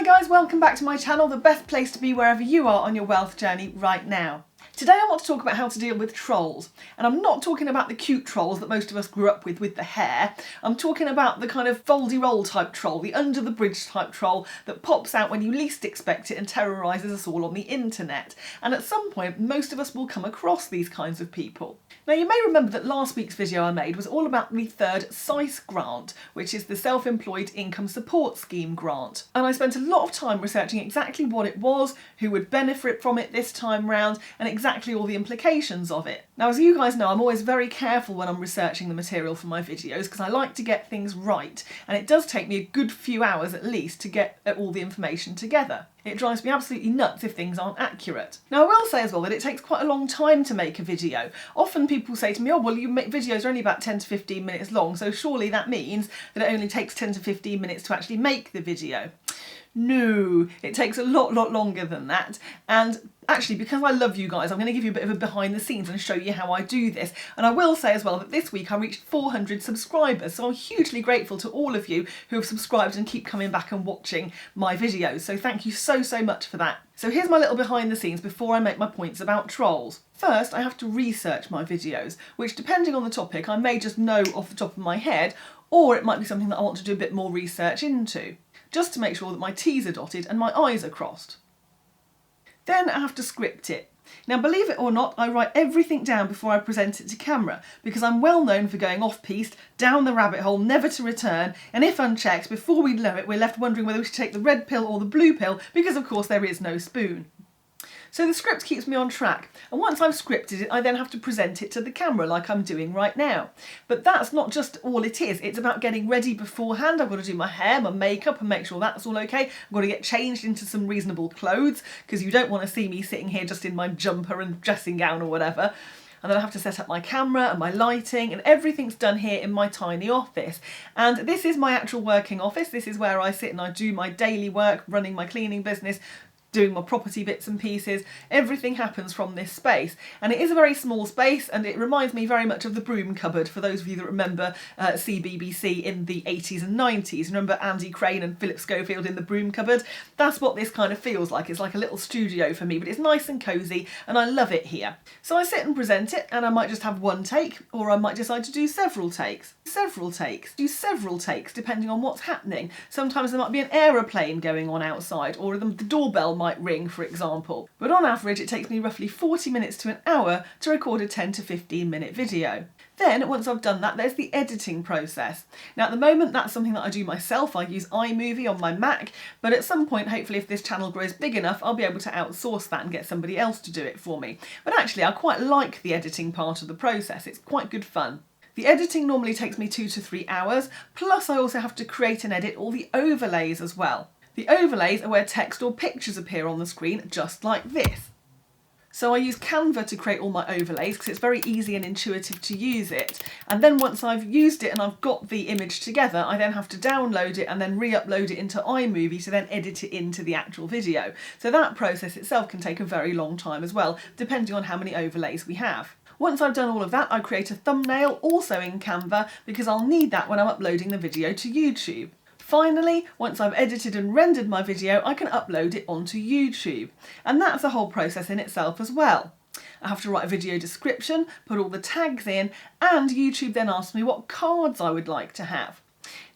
guys, welcome back to my channel, the best place to be wherever you are on your wealth journey right now. Today I want to talk about how to deal with trolls, and I'm not talking about the cute trolls that most of us grew up with the hair. I'm talking about the kind of foldy roll type troll, the under the bridge type troll that pops out when you least expect it and terrorises us all on the internet. And at some point most of us will come across these kinds of people. Now you may remember that last week's video I made was all about the third SICE grant, which is the Self-Employed Income Support Scheme grant. And I spent a lot of time researching exactly what it was, who would benefit from it this time round, and exactly all the implications of it. Now, as you guys know, I'm always very careful when I'm researching the material for my videos because I like to get things right, and it does take me a good few hours at least to get all the information together. It drives me absolutely nuts if things aren't accurate. Now I will say as well that it takes quite a long time to make a video. Often people say to me, oh well, you make videos are only about 10 to 15 minutes long, so surely that means that it only takes 10 to 15 minutes to actually make the video. No, it takes a lot longer than that, and actually because I love you guys I'm going to give you a bit of a behind the scenes and show you how I do this. And I will say as well that this week I reached 400 subscribers, so I'm hugely grateful to all of you who have subscribed and keep coming back and watching my videos, so thank you so much for that. So here's my little behind the scenes before I make my points about trolls. First, I have to research my videos, which depending on the topic I may just know off the top of my head, or it might be something that I want to do a bit more research into, just to make sure that my T's are dotted and my I's are crossed. Then I have to script it. Now believe it or not, I write everything down before I present it to camera, because I'm well known for going off-piste, down the rabbit hole, never to return, and if unchecked, before we know it, we're left wondering whether we should take the red pill or the blue pill, because of course there is no spoon. So the script keeps me on track, and once I've scripted it I then have to present it to the camera like I'm doing right now. But that's not just all it is, it's about getting ready beforehand. I've got to do my hair, my makeup and make sure that's all okay. I've got to get changed into some reasonable clothes because you don't want to see me sitting here just in my jumper and dressing gown or whatever. And then I have to set up my camera and my lighting, and everything's done here in my tiny office. And this is my actual working office. This is where I sit and I do my daily work, running my cleaning business, doing my property bits and pieces. Everything happens from this space, and it is a very small space, and it reminds me very much of the broom cupboard for those of you that remember CBBC in the 80s and 90s. Remember Andy Crane and Philip Schofield in the broom cupboard? That's what this kind of feels like. It's like a little studio for me, but it's nice and cosy and I love it here. So I sit and present it, and I might just have one take, or I might decide to do several takes. Do several takes depending on what's happening. Sometimes there might be an aeroplane going on outside, or the doorbell might ring, for example. But on average it takes me roughly 40 minutes to an hour to record a 10 to 15 minute video. Then once I've done that, there's the editing process. Now at the moment that's something that I do myself. I use iMovie on my Mac, but at some point, hopefully if this channel grows big enough, I'll be able to outsource that and get somebody else to do it for me. But actually I quite like the editing part of the process. It's quite good fun. The editing normally takes me 2 to 3 hours, plus I also have to create and edit all the overlays as well. The overlays are where text or pictures appear on the screen, just like this. So I use Canva to create all my overlays because it's very easy and intuitive to use it. And then once I've used it and I've got the image together, I then have to download it and then re-upload it into iMovie to then edit it into the actual video. So that process itself can take a very long time as well, depending on how many overlays we have. Once I've done all of that, I create a thumbnail, also in Canva, because I'll need that when I'm uploading the video to YouTube. Finally, once I've edited and rendered my video, I can upload it onto YouTube. And that's a whole process in itself as well. I have to write a video description, put all the tags in, and YouTube then asks me what cards I would like to have.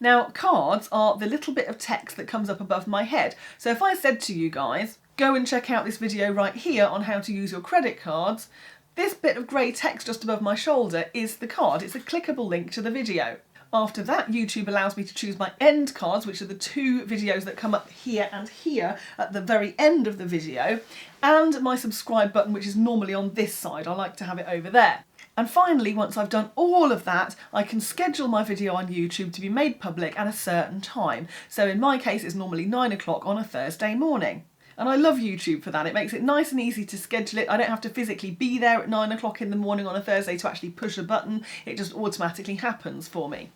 Now, cards are the little bit of text that comes up above my head. So if I said to you guys, go and check out this video right here on how to use your credit cards, this bit of grey text just above my shoulder is the card. It's a clickable link to the video. After that, YouTube allows me to choose my end cards, which are the 2 videos that come up here and here at the very end of the video, and my subscribe button, which is normally on this side. I like to have it over there. And finally, once I've done all of that, I can schedule my video on YouTube to be made public at a certain time. So in my case, it's normally 9 o'clock on a Thursday morning. And I love YouTube for that. It makes it nice and easy to schedule it. I don't have to physically be there at 9 o'clock in the morning on a Thursday to actually push a button. It just automatically happens for me.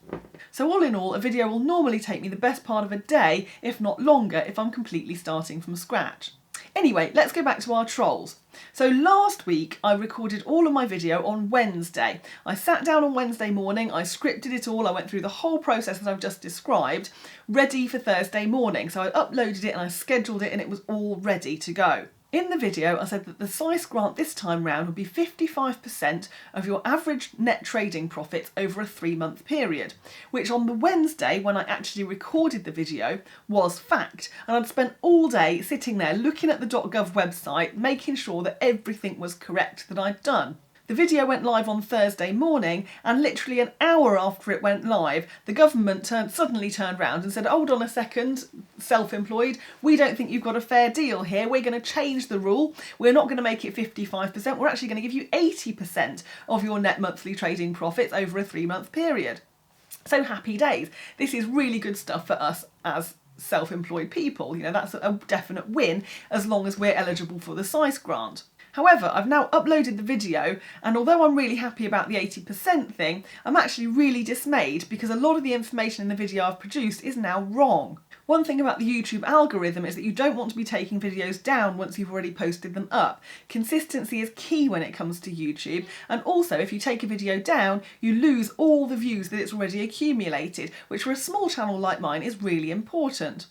So all in all, a video will normally take me the best part of a day, if not longer, if I'm completely starting from scratch. Anyway, let's go back to our trolls. So last week I recorded all of my video on Wednesday. I sat down on Wednesday morning, I scripted it all, I went through the whole process that I've just described, ready for Thursday morning. So I uploaded it and I scheduled it and it was all ready to go. In the video, I said that the SICE grant this time round would be 55% of your average net trading profits over a 3-month period, which on the Wednesday, when I actually recorded the video, was fact. And I'd spent all day sitting there looking at the .gov website, making sure that everything was correct that I'd done. The video went live on Thursday morning, and literally an hour after it went live, the government suddenly turned round and said, hold on a second, self-employed, we don't think you've got a fair deal here. We're going to change the rule. We're not going to make it 55%. We're actually going to give you 80% of your net monthly trading profits over a 3-month period. So happy days. This is really good stuff for us as self-employed people. You know, that's a definite win as long as we're eligible for the SICE grant. However, I've now uploaded the video, and although I'm really happy about the 80% thing, I'm actually really dismayed because a lot of the information in the video I've produced is now wrong. One thing about the YouTube algorithm is that you don't want to be taking videos down once you've already posted them up. Consistency is key when it comes to YouTube, and also if you take a video down, you lose all the views that it's already accumulated, which for a small channel like mine is really important.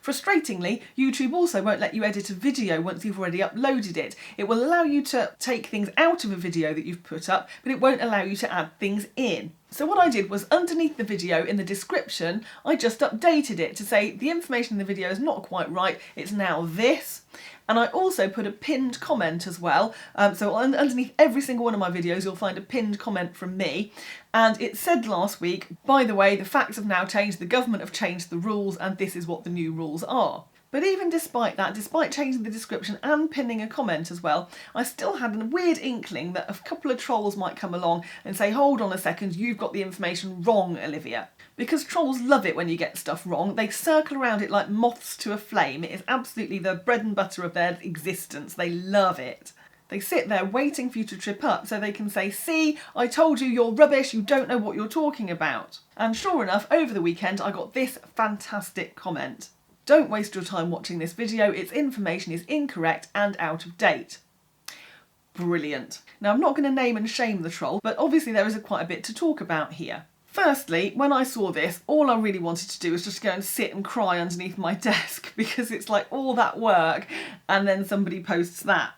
Frustratingly, YouTube also won't let you edit a video once you've already uploaded it. It will allow you to take things out of a video that you've put up, but it won't allow you to add things in. So what I did was, underneath the video in the description, I just updated it to say the information in the video is not quite right, it's now this. And I also put a pinned comment as well. So underneath every single one of my videos, you'll find a pinned comment from me. And it said last week, by the way, the facts have now changed, the government have changed the rules, and this is what the new rules are. But even despite that, despite changing the description and pinning a comment as well, I still had a weird inkling that a couple of trolls might come along and say, hold on a second, you've got the information wrong, Olivia. Because trolls love it when you get stuff wrong. They circle around it like moths to a flame. It is absolutely the bread and butter of their existence. They love it. They sit there waiting for you to trip up so they can say, see, I told you you're rubbish, you don't know what you're talking about. And sure enough, over the weekend, I got this fantastic comment. Don't waste your time watching this video, its information is incorrect and out of date. Brilliant. Now, I'm not going to name and shame the troll, but obviously there is quite a bit to talk about here. Firstly, when I saw this, all I really wanted to do was just go and sit and cry underneath my desk because it's like all that work and then somebody posts that.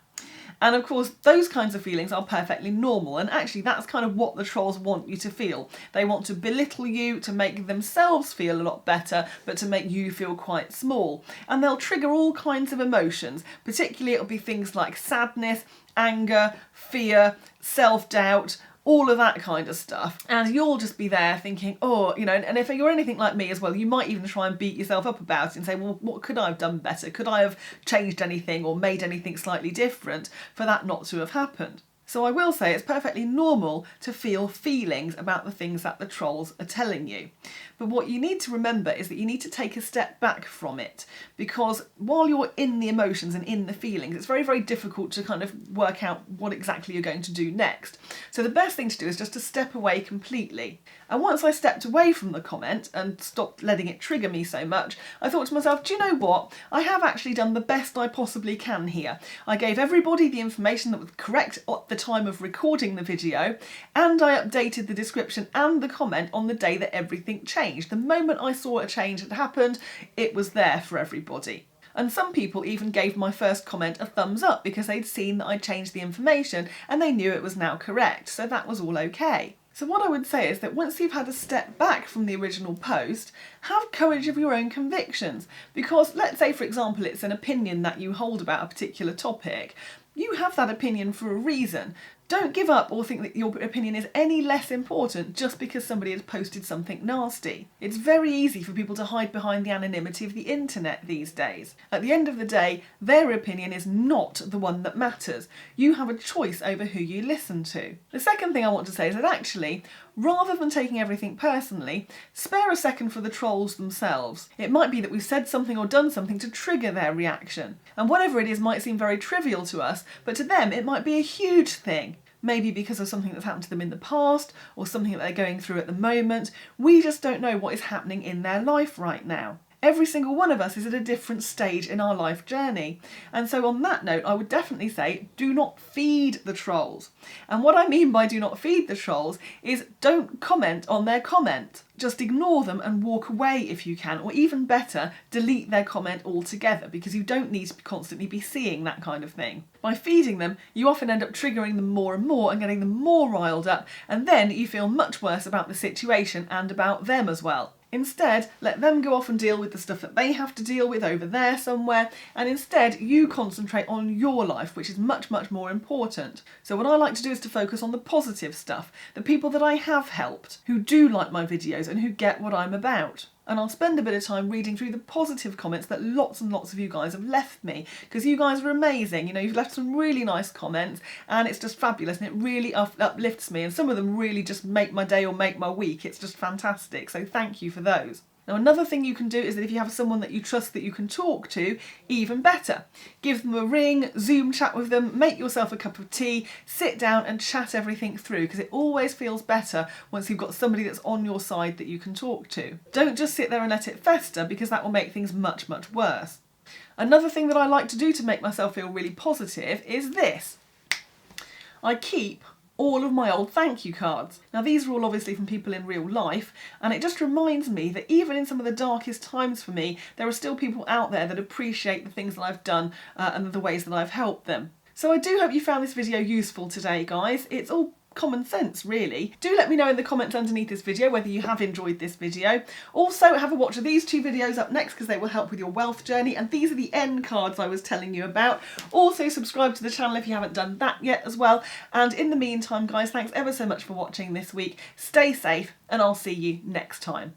And of course, those kinds of feelings are perfectly normal, and actually that's kind of what the trolls want you to feel. They want to belittle you, to make themselves feel a lot better, but to make you feel quite small. And they'll trigger all kinds of emotions, particularly it'll be things like sadness, anger, fear, self-doubt, all of that kind of stuff. And you'll just be there thinking, oh, you know, and if you're anything like me as well, you might even try and beat yourself up about it and say, well, what could I have done better? Could I have changed anything or made anything slightly different for that not to have happened? So I will say it's perfectly normal to feel feelings about the things that the trolls are telling you. But what you need to remember is that you need to take a step back from it, because while you're in the emotions and in the feelings, it's very, very difficult to kind of work out what exactly you're going to do next. So the best thing to do is just to step away completely. And once I stepped away from the comment and stopped letting it trigger me so much, I thought to myself, do you know what? I have actually done the best I possibly can here. I gave everybody the information that was correct at the time of recording the video, and I updated the description and the comment on the day that everything changed. The moment I saw a change had happened, it was there for everybody. And some people even gave my first comment a thumbs up because they'd seen that I'd changed the information and they knew it was now correct, so that was all okay. So what I would say is that once you've had a step back from the original post, have courage of your own convictions. Because let's say, for example, it's an opinion that you hold about a particular topic. You have that opinion for a reason. Don't give up or think that your opinion is any less important just because somebody has posted something nasty. It's very easy for people to hide behind the anonymity of the internet these days. At the end of the day, their opinion is not the one that matters. You have a choice over who you listen to. The second thing I want to say is that actually, rather than taking everything personally, spare a second for the trolls themselves. It might be that we've said something or done something to trigger their reaction. And whatever it is might seem very trivial to us, but to them it might be a huge thing. Maybe because of something that's happened to them in the past or something that they're going through at the moment. We just don't know what is happening in their life right now. Every single one of us is at a different stage in our life journey. And so on that note, I would definitely say do not feed the trolls. And what I mean by do not feed the trolls is don't comment on their comment. Just ignore them and walk away if you can, or even better, delete their comment altogether, because you don't need to constantly be seeing that kind of thing. By feeding them, you often end up triggering them more and more and getting them more riled up, and then you feel much worse about the situation and about them as well. Instead, let them go off and deal with the stuff that they have to deal with over there somewhere, and instead you concentrate on your life, which is much, much more important. So what I like to do is to focus on the positive stuff, the people that I have helped, who do like my videos and who get what I'm about. And I'll spend a bit of time reading through the positive comments that lots and lots of you guys have left me, because you guys are amazing. You know, you've left some really nice comments and it's just fabulous, and it really uplifts me, and some of them really just make my day or make my week. It's just fantastic, so thank you for those. Now, another thing you can do is that if you have someone that you trust that you can talk to, even better. Give them a ring, Zoom chat with them, make yourself a cup of tea, sit down and chat everything through, because it always feels better once you've got somebody that's on your side that you can talk to. Don't just sit there and let it fester, because that will make things much, much worse. Another thing that I like to do to make myself feel really positive is this. I keep all of my old thank you cards. Now, these are all obviously from people in real life, and it just reminds me that even in some of the darkest times for me, there are still people out there that appreciate the things that I've done and the ways that I've helped them. So I do hope you found this video useful today, guys. It's all common sense, really. Do let me know in the comments underneath this video whether you have enjoyed this video. Also, have a watch of these two videos up next, because they will help with your wealth journey, and these are the end cards I was telling you about. Also, subscribe to the channel if you haven't done that yet as well. And in the meantime, guys, thanks ever so much for watching this week. Stay safe, and I'll see you next time.